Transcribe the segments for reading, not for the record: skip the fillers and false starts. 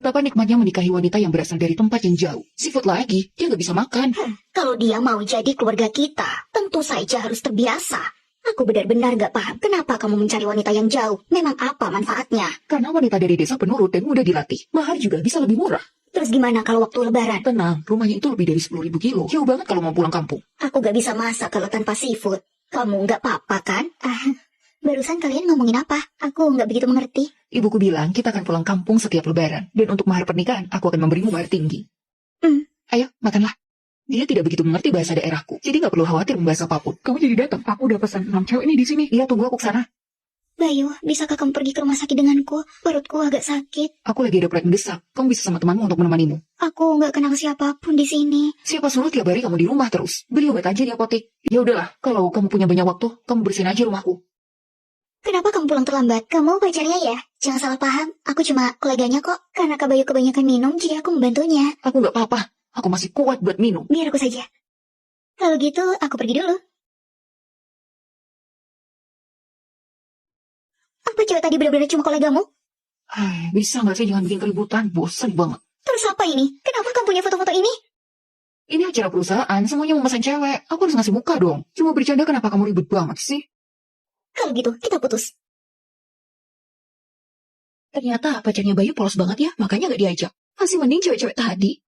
Betapa nikmatnya menikahi wanita yang berasal dari tempat yang jauh. Seafood lagi, dia nggak bisa makan. Kalau dia mau jadi keluarga kita, tentu saja harus terbiasa. Aku benar-benar gak paham kenapa kamu mencari wanita yang jauh. Memang apa manfaatnya? Karena wanita dari desa penurut dan mudah dilatih. Mahar juga bisa lebih murah. Terus gimana kalau waktu lebaran? Tenang, rumahnya itu lebih dari 10.000 kilo. Jauh banget kalau mau pulang kampung. Aku gak bisa masak kalau tanpa seafood. Kamu gak apa-apa kan? Barusan kalian ngomongin apa? Aku gak begitu mengerti. Ibuku bilang kita akan pulang kampung setiap lebaran. Dan untuk mahar pernikahan, aku akan memberimu mahar tinggi. Ayo, makanlah. Dia tidak begitu mengerti bahasa daerahku. Jadi gak perlu khawatir membahas apapun. Kamu jadi datang. Aku udah pesan 6 cewek ini di sini. Iya, tunggu aku kesana. Bayu, bisakah kamu pergi ke rumah sakit denganku? Perutku agak sakit. Aku lagi ada proyek mendesak. Kamu bisa sama temanmu untuk menemanimu. Aku gak kenal siapapun di sini. Siapa suruh tiap hari kamu di rumah terus? Beli obat aja di apotek. Ya udahlah, kalau kamu punya banyak waktu, kamu bersihin aja rumahku. Kenapa kamu pulang terlambat? Kamu pacarnya ya? Jangan salah paham, aku cuma koleganya kok. Karena Kak Bayu kebanyakan minum, jadi aku membantunya. Aku nggak apa-apa. Aku masih kuat buat minum. Biar aku saja. Kalau gitu, aku pergi dulu. Apa cewek tadi benar-benar cuma kolegamu? Bisa nggak sih jangan bikin keributan? Bosan banget. Terus apa ini? Kenapa kamu punya foto-foto ini? Ini acara perusahaan, semuanya memesan cewek. Aku harus ngasih muka dong. Cuma bercanda kenapa kamu ribet banget sih? Kalau gitu, kita putus. Ternyata pacarnya Bayu polos banget ya, makanya nggak diajak. Masih mending cewek-cewek tadi.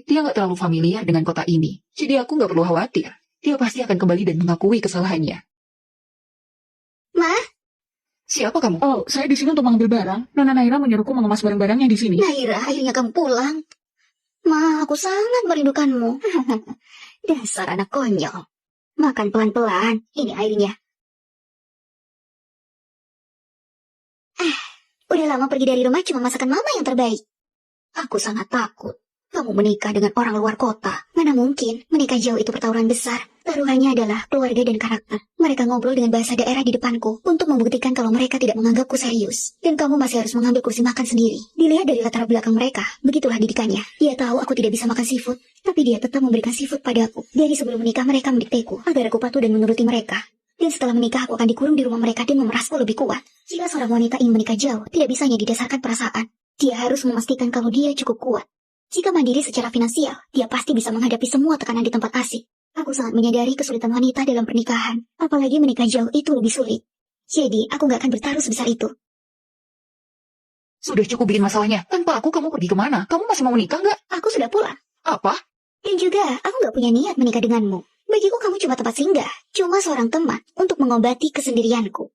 Dia nggak terlalu familiar dengan kota ini. Jadi aku nggak perlu khawatir. Dia pasti akan kembali dan mengakui kesalahannya. Ma? Siapa kamu? Oh, saya di sini untuk mengambil barang. Nona Naira menyuruhku mengemas barang-barangnya di sini. Naira, akhirnya kamu pulang. Ma, aku sangat merindukanmu. Dasar anak konyol. Makan pelan-pelan. Ini airnya. Udah lama pergi dari rumah cuma masakan mama yang terbaik. Aku sangat takut. Kamu menikah dengan orang luar kota. Mana mungkin menikah jauh itu pertaruhan besar. Taruhannya adalah keluarga dan karakter. Mereka ngobrol dengan bahasa daerah di depanku untuk membuktikan kalau mereka tidak menganggapku serius. Dan kamu masih harus mengambil kursi makan sendiri. Dilihat dari latar belakang mereka, begitulah didikannya. Dia tahu aku tidak bisa makan seafood, tapi dia tetap memberikan seafood padaku. Dari sebelum menikah mereka mendikteku agar aku patuh dan menuruti mereka. Dan setelah menikah aku akan dikurung di rumah mereka dan memerasku lebih kuat. Jika seorang wanita ingin menikah jauh, tidak bisa hanya didasarkan perasaan. Dia harus memastikan kalau dia cukup kuat. Jika mandiri secara finansial, dia pasti bisa menghadapi semua tekanan di tempat asing. Aku sangat menyadari kesulitan wanita dalam pernikahan. Apalagi menikah jauh itu lebih sulit. Jadi, aku gak akan bertaruh sebesar itu. Sudah cukup bikin masalahnya. Tanpa aku kamu pergi kemana? Kamu masih mau menikah nggak? Aku sudah pulang. Apa? Dan juga, aku gak punya niat menikah denganmu. Bagiku kamu cuma tempat singgah. Cuma seorang teman untuk mengobati kesendirianku.